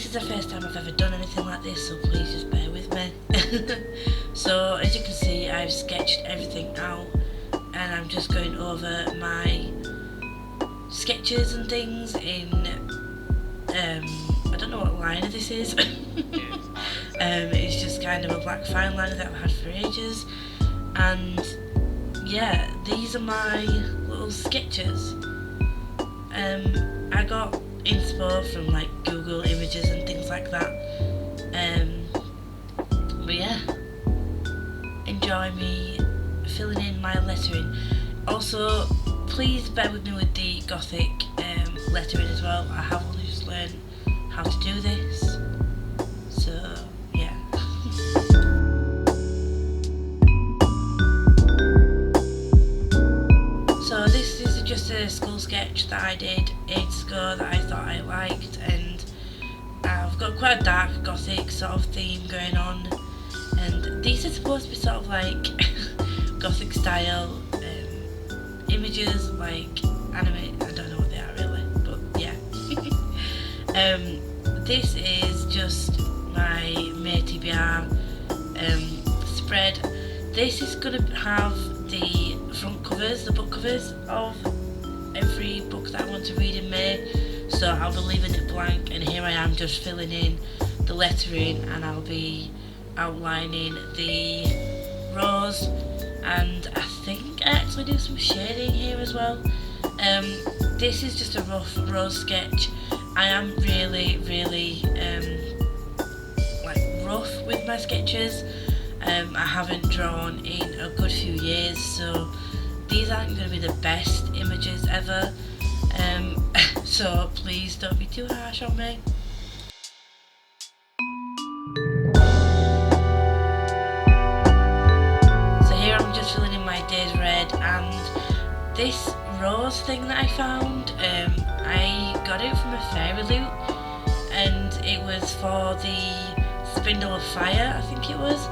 is the first time I've ever done anything like this, so please just bear with me. So as you can see, I've sketched everything out and I'm just going over my sketches and things in I don't know what liner this is. It's just kind of a black fine liner that I've had for ages, and yeah, these are my little sketches. I got inspo from like Google images and things like that, but yeah, enjoy me filling in my lettering. Also, please bear with me with the gothic lettering as well. I have only just learned how to do this, so yeah. So this is just a school sketch that I did ages ago that I thought I liked, and I've got quite a dark gothic sort of theme going on, and these are supposed to be sort of like gothic style images, like anime. I don't know what they are really, but yeah. This is just my TBR spread. This is going to have the front covers, the book covers of every book that I want to read in May, so I'll be leaving it blank, and here I am just filling in the lettering, and I'll be outlining the rows, and I think I actually do some shading here as well. This is just a rough rose sketch. I am really like rough with my sketches. I haven't drawn in a good few years, so these aren't going to be the best images ever, so please don't be too harsh on me. So here I'm just filling in my day's red, and this rose thing that I found, I got it from a fairy loot, and it was for the Spindle of Fire, I think it was,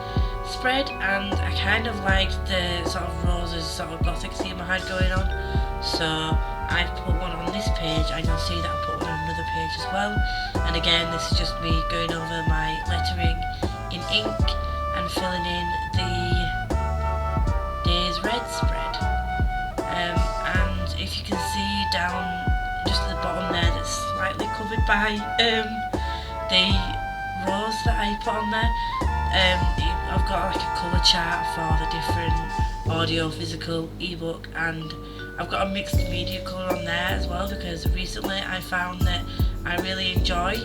spread, and I kind of liked the sort of roses sort of gothic theme I had going on, so I've put one on this page, and you'll see that I put one on another page as well. And again, this is just me going over my lettering in ink and filling in the day's red spread. And if you can see down just at the bottom there, that's slightly covered by the rose that I put on there. I've got like a colour chart for the different audio, physical, ebook, and I've got a mixed media colour on there as well, because recently I found that I really enjoy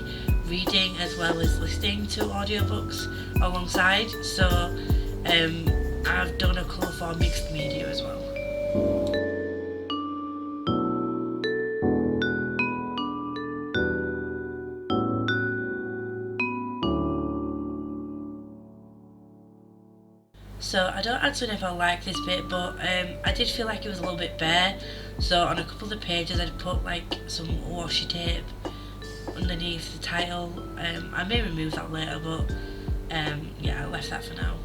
reading as well as listening to audiobooks alongside, so I've done a colour for mixed media as well. So I don't actually know if I like this bit, but I did feel like it was a little bit bare, so on a couple of the pages I'd put like some washi tape underneath the title. I may remove that later, but yeah, I left that for now.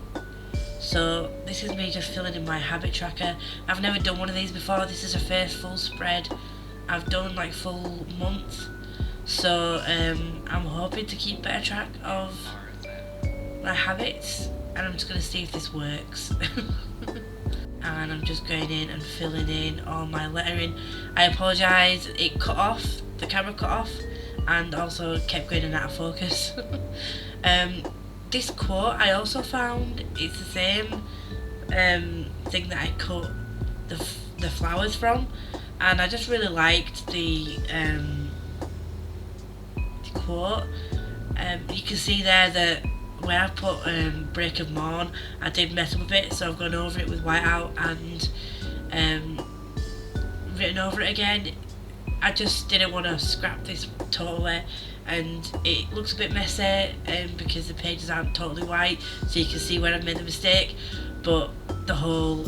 So this is me just filling in my habit tracker. I've never done one of these before. This is a first full spread I've done, like full month, so I'm hoping to keep better track of my habits, and I'm just going to see if this works. And I'm just going in and filling in all my lettering. I apologise, it cut off, the camera cut off, and also kept going in and out of focus. This quote I also found, it's the same thing that I cut the flowers from, and I just really liked the quote. You can see there that where I put Break of Morn, I did mess up a bit, so I've gone over it with whiteout and written over it again. I just didn't want to scrap this totally, and it looks a bit messy because the pages aren't totally white, so you can see where I've made the mistake, but the whole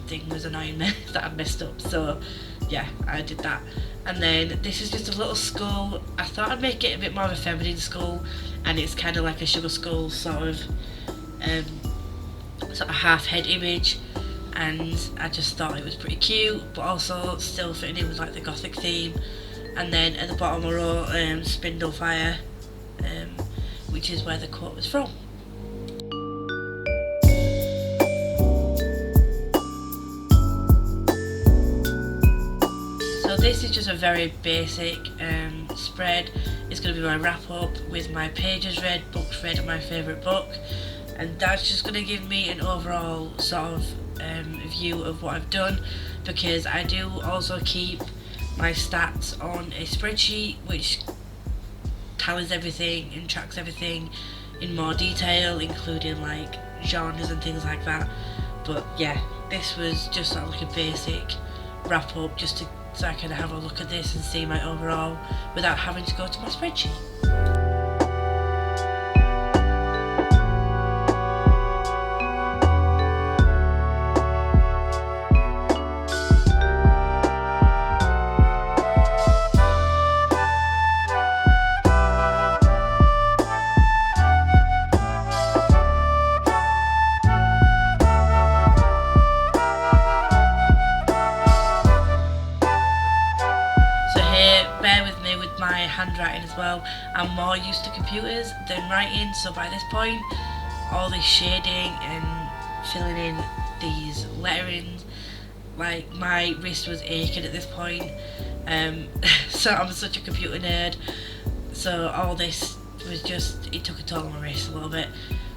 thing was annoying me that I messed up, so yeah, I did that. And then this is just a little skull. I thought I'd make it a bit more of a feminine skull, and it's kind of like a sugar skull sort of half head image, and I just thought it was pretty cute, but also still fitting in with like the gothic theme. And then at the bottom I wrote Spindle Fire, which is where the quote was from. So this is just a very basic spread. It's going to be my wrap up with my pages read, books read, and my favourite book, and that's just going to give me an overall sort of view of what I've done, because I do also keep my stats on a spreadsheet which tallies everything and tracks everything in more detail, including like genres and things like that. But yeah, this was just sort of like a basic wrap up, just to so I can have a look at this and see my overall without having to go to my spreadsheet. Bear with me with my handwriting as well. I'm more used to computers than writing, so by this point all this shading and filling in these letterings, like my wrist was aching at this point. So I'm such a computer nerd, so all this was just, it took a toll on my wrist a little bit.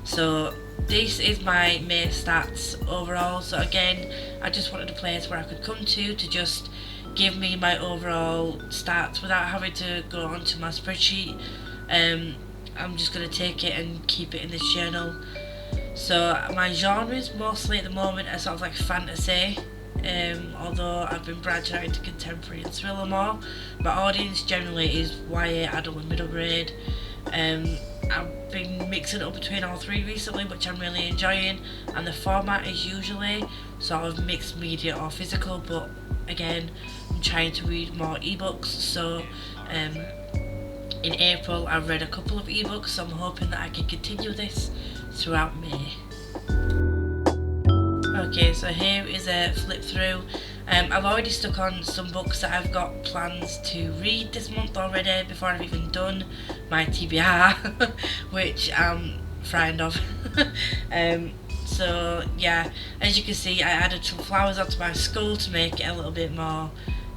So this is my main stats overall. So again, I just wanted a place where I could come to just give me my overall stats without having to go onto my spreadsheet. I'm just going to take it and keep it in this journal. So my genres mostly at the moment are sort of like fantasy, although I've been branching out into contemporary and thriller more. My audience generally is YA, adult and middle grade. I've been mixing it up between all three recently, which I'm really enjoying, and the format is usually sort of mixed media or physical, but again, I'm trying to read more ebooks. So in April I've read a couple of ebooks, so I'm hoping that I can continue this throughout May. Okay, so here is a flip through. I've already stuck on some books that I've got plans to read this month already before I've even done my TBR, which I'm frightened of. So yeah, as you can see, I added some flowers onto my skull to make it a little bit more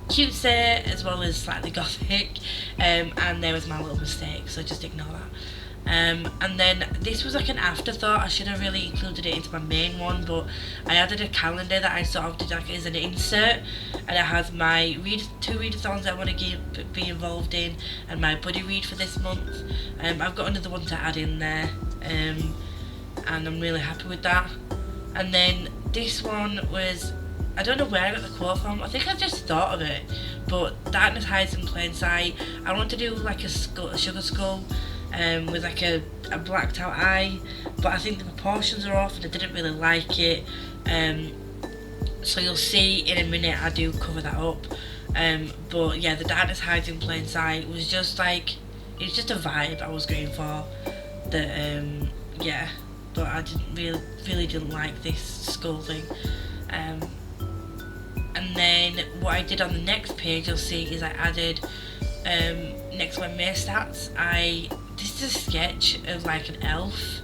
cutesy, as well as slightly gothic, and there was my little mistake, so just ignore that. And then this was like an afterthought. I should have really included it into my main one, but I added a calendar that I sort of did like as an insert, and it has my two readathons I want to be involved in, and my buddy read for this month. I've got another one to add in there, and I'm really happy with that. And then this one was, I don't know where I got the quote from. I think I just thought of it, but darkness hides in plain sight. I want to do like a sugar skull with like a blacked out eye, but I think the proportions are off and I didn't really like it. So you'll see in a minute I do cover that up. But yeah, the darkness hides in plain sight was just like, it's just a vibe I was going for. That yeah, but I didn't really didn't like this skull thing. And then what I did on the next page, you'll see, is I added next to my May stats, this is a sketch of like an elf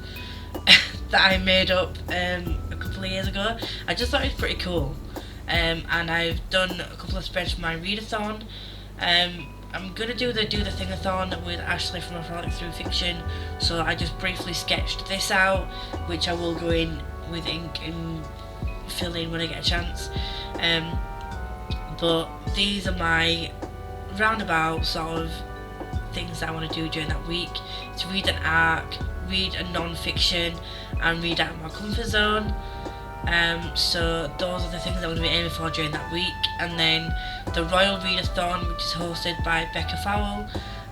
that I made up a couple of years ago. I just thought it was pretty cool, and I've done a couple of spreads for my readathon. I'm gonna do the thingathon with Ashley from Frolic Through Fiction, so I just briefly sketched this out, which I will go in with ink and fill in when I get a chance. But these are my roundabout sort of things that I want to do during that week. To read an arc, read a non-fiction, and read out of my comfort zone. So those are the things I'm going to be aiming for during that week. And then the Royal Readathon, which is hosted by Becca Fowle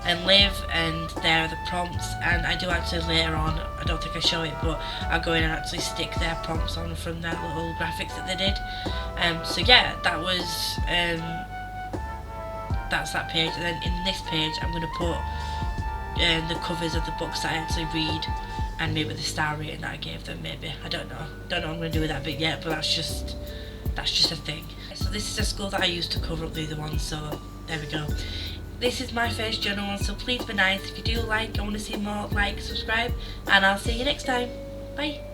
and Liv, and there are the prompts, and I do actually later on, I don't think I show it, but I'll go in and actually stick their prompts on from their little graphics that they did. So yeah, that was that's that page. And then in this page I'm going to put the covers of the books that I actually read, and maybe the star rating that I gave them. Maybe, I don't know what I'm going to do with that bit yet, but that's just a thing. So this is a skull that I used to cover up the other one, so there we go. this is my first journal one, so please be nice. If you do like, I want to see more, like, subscribe, and I'll see you next time. Bye.